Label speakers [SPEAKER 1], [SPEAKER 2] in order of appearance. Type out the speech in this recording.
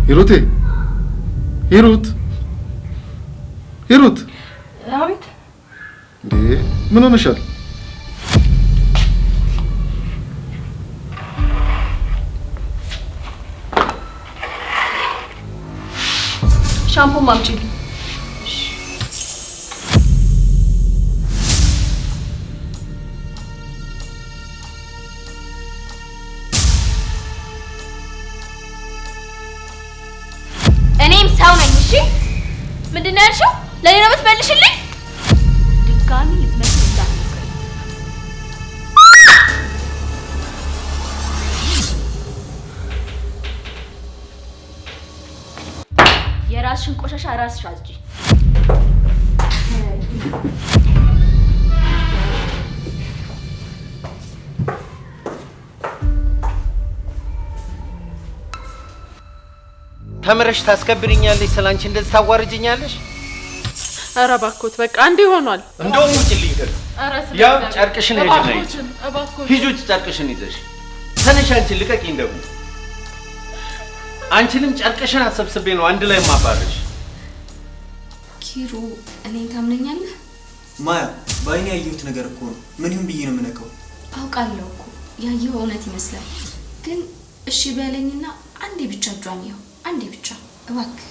[SPEAKER 1] ሂሩት ሂሩት ሂሩት
[SPEAKER 2] አቤት
[SPEAKER 1] እንዴ ምን ሆነሻል?
[SPEAKER 2] ሻምፖ ማምጪልኝ። እኔም ሰው ነኝ። እሺ ምንድን ነው ያልሽው? ለኔ ነው የምትመልሽልኝ? ድጋሚ ልትመልሽ እንዳትሞክሪ። የራስሽን ቆሻሻ ራስሽ አጽጂ።
[SPEAKER 3] ተምረሽ ታስከብሪኛለሽ፣ ስላንቺ እንደዚህ ታዋርጅኛለሽ?
[SPEAKER 4] ኧረ እባክዎት በቃ እንዴ ሆኗል።
[SPEAKER 3] እንደውም ውጭልኝ ግን ያው ጨርቅሽን ሄጂ ነይ። ሂጂ ውጭ ጨርቅሽን ይዘሽ ተነሽ። አንቺን ልቀቂኝ ደግሞ። አንቺንም ጨርቅሽን አሰብስቤ ነው አንድ ላይ ማባረሽ።
[SPEAKER 5] ኪሩ እኔን ታምነኛለህ?
[SPEAKER 6] ማያ ባይኔ ያየሁት ነገር እኮ ነው። ምን ይሁን ብዬ ነው የምነካው?
[SPEAKER 5] አውቃለሁ እኮ ያየኸው እውነት ይመስላል። ግን እሺ በለኝና አንዴ ብቻ እጇን ይኸው፣ አንዴ ብቻ እባክህ።